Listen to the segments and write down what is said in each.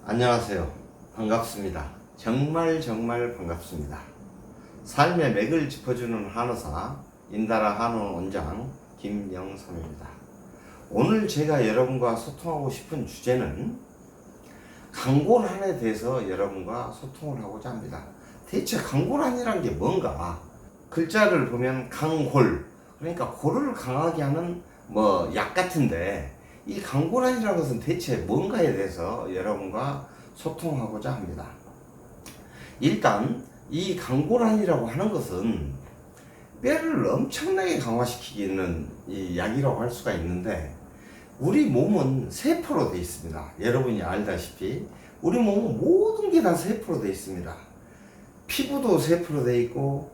안녕하세요. 반갑습니다. 정말 반갑습니다. 삶의 맥을 짚어주는 한의사 인다라 한의원 원장 김영삼입니다. 오늘 제가 여러분과 소통하고 싶은 주제는 강골한에 대해서 여러분과 소통을 하고자 합니다. 대체 강골한이란 게 뭔가? 글자를 보면 강골, 그러니까 골을 강하게 하는 약 같은데, 이 강골한이라는 것은 대체 뭔가에 대해서 여러분과 소통하고자 합니다. 일단 이 강골한이라고 하는 것은 뼈를 엄청나게 강화시키는 이 약이라고 할 수가 있는데, 우리 몸은 세포로 되어 있습니다. 여러분이 알다시피 우리 몸은 모든 게 다 세포로 되어 있습니다. 피부도 세포로 되어 있고,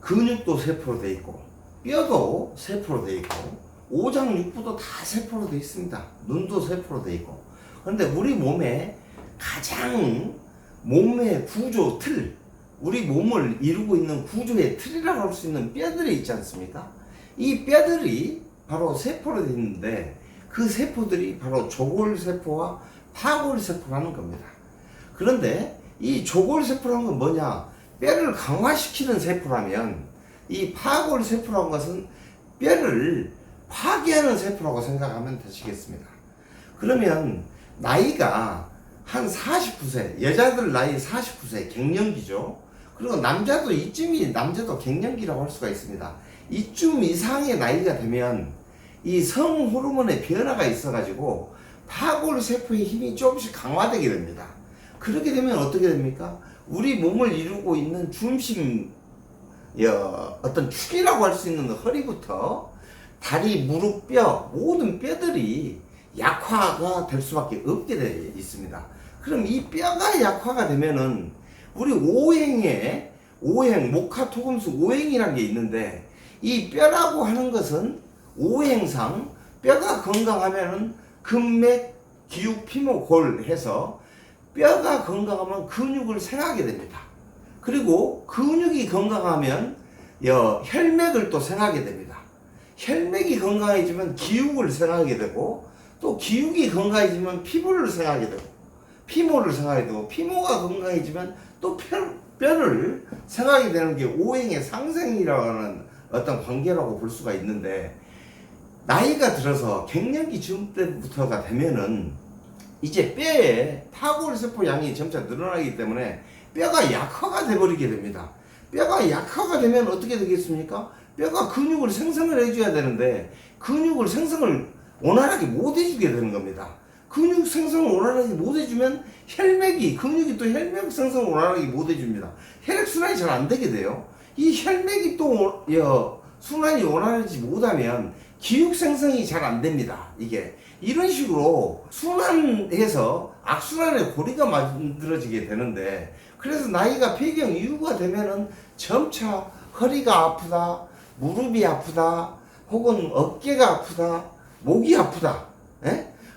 근육도 세포로 되어 있고, 뼈도 세포로 되어 있고, 오장육부도 다 세포로 되어 있습니다. 눈도 세포로 되어 있고. 그런데 우리 몸의 가장 몸의 구조 틀, 우리 몸을 이루고 있는 구조의 틀이라고 할 수 있는 뼈들이 있지 않습니까? 이 뼈들이 바로 세포로 되어 있는데, 그 세포들이 바로 조골세포와 파골세포라는 겁니다. 그런데 이 조골세포라는 건 뭐냐? 뼈를 강화시키는 세포라면, 이 파골세포라는 것은 뼈를 파괴하는 세포라고 생각하면 되시겠습니다. 그러면 나이가 한 49세, 여자들 나이 49세 갱년기죠. 그리고 남자도 이쯤이 남자도 갱년기라고 할 수가 있습니다. 이쯤 이상의 나이가 되면 이 성 호르몬의 변화가 있어가지고 파골세포의 힘이 조금씩 강화되게 됩니다. 그렇게 되면 어떻게 됩니까? 우리 몸을 이루고 있는 중심, 어떤 축이라고 할 수 있는 허리부터 다리, 무릎, 뼈, 모든 뼈들이 약화가 될 수밖에 없게 되어 있습니다. 그럼 이 뼈가 약화가 되면은 우리 오행, 목화토금수 오행이라는 게 있는데, 이 뼈라고 하는 것은 오행상 뼈가 건강하면은 금맥, 기육, 피모, 골 해서 뼈가 건강하면 근육을 생하게 됩니다. 그리고 근육이 건강하면 혈맥을 또 생하게 됩니다. 혈맥이 건강해지면 기육을 생하게 되고, 또 기육이 건강해지면 피부를 생하게 되고, 피모를 생하게 되고, 피모가 건강해지면 또 뼈를 생하게 되는 게 오행의 상생이라고 하는 어떤 관계라고 볼 수가 있는데, 나이가 들어서 갱년기 즈음때부터가 되면은 이제 뼈에 파골세포 양이 점차 늘어나기 때문에 뼈가 약화가 돼버리게 됩니다. 뼈가 약화가 되면 어떻게 되겠습니까? 뼈가 근육을 생성을 해줘야 되는데, 근육을 생성을 원활하게 못 해주게 되는 겁니다. 근육 생성을 원활하게 못 해주면 근육이 또 혈맥 생성을 원활하게 못 해줍니다. 혈액순환이 잘 안 되게 돼요. 이 혈맥이 또 순환이 원활하지 못하면 기육 생성이 잘 안 됩니다. 이게 이런 식으로 순환해서 악순환의 고리가 만들어지게 되는데, 그래서 나이가 폐경 이후가 되면은 점차 허리가 아프다, 무릎이 아프다, 혹은 어깨가 아프다, 목이 아프다,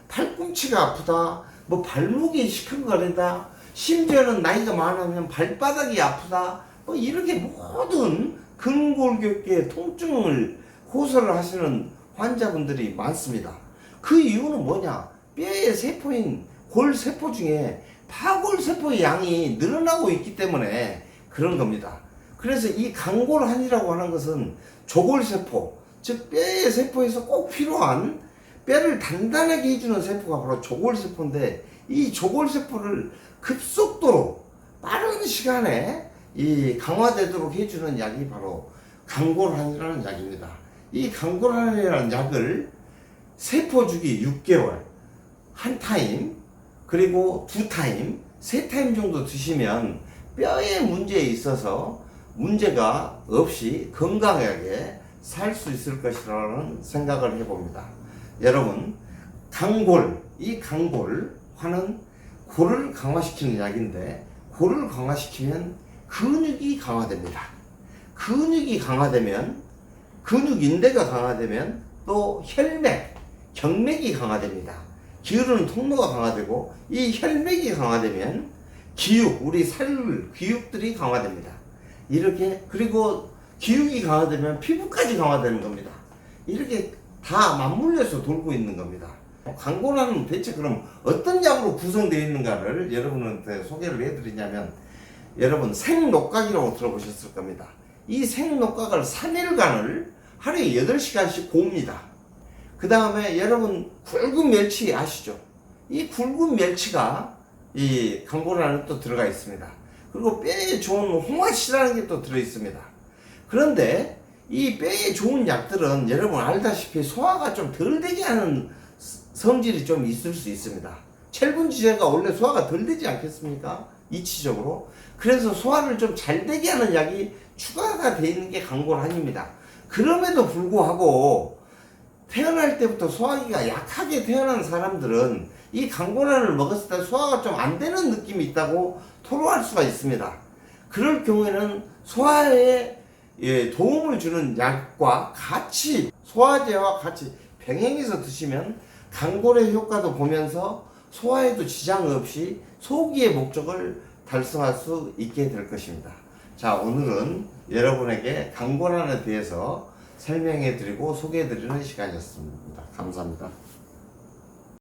팔꿈치가 아프다, 발목이 시큰거리다, 심지어는 나이가 많으면 발바닥이 아프다, 이렇게 모든 근골격계 통증을 호소를 하시는 환자분들이 많습니다. 그 이유는 뭐냐? 뼈의 세포인 골세포 중에 파골세포의 양이 늘어나고 있기 때문에 그런 겁니다. 그래서 이 강골한이라고 하는 것은 조골세포, 즉 뼈의 세포에서 꼭 필요한 뼈를 단단하게 해주는 세포가 바로 조골세포인데, 이 조골세포를 급속도로 빠른 시간에 이 강화되도록 해주는 약이 바로 강골한이라는 약입니다. 이 강골한이라는 약을 세포주기 6개월, 한 타임, 그리고 2타임, 3타임 정도 드시면 뼈의 문제에 있어서 문제가 없이 건강하게 살 수 있을 것이라는 생각을 해봅니다. 여러분, 이 강골환은 골을 강화시키는 약인데, 골을 강화시키면 근육이 강화됩니다. 근육이 강화되면, 근육인대가 강화되면 또 혈맥, 경맥이 강화됩니다. 기울는 통로가 강화되고, 이 혈맥이 강화되면 우리 기육들이 강화됩니다. 이렇게, 그리고 기육이 강화되면 피부까지 강화되는 겁니다. 이렇게 다 맞물려서 돌고 있는 겁니다. 강고란은 대체 그럼 어떤 약으로 구성되어 있는가를 여러분한테 소개를 해드리냐면, 여러분 생녹각이라고 들어보셨을 겁니다. 이 생녹각을 3일간을 하루에 8시간씩 고웁니다. 그 다음에 여러분 굵은 멸치 아시죠? 이 굵은 멸치가 이 강고란에 또 들어가 있습니다. 그리고 뼈에 좋은 홍화씨라는 게 또 들어 있습니다. 그런데 이 뼈에 좋은 약들은 여러분 알다시피 소화가 좀 덜 되게 하는 성질이 좀 있을 수 있습니다. 첼분지제가 원래 소화가 덜 되지 않겠습니까? 이치적으로. 그래서 소화를 좀 잘 되게 하는 약이 추가가 되어 있는 게 강고란입니다. 그럼에도 불구하고 태어날 때부터 소화기가 약하게 태어난 사람들은 이 강고란을 먹었을 때 소화가 좀 안 되는 느낌이 있다고 토로할 수가 있습니다. 그럴 경우에는 소화에 도움을 주는 약과 같이, 소화제와 같이 병행해서 드시면 강고래 효과도 보면서 소화에도 지장 없이 소기의 목적을 달성할 수 있게 될 것입니다. 자, 오늘은 여러분에게 강고란에 대해서 설명해 드리고 소개해 드리는 시간이었습니다. 감사합니다.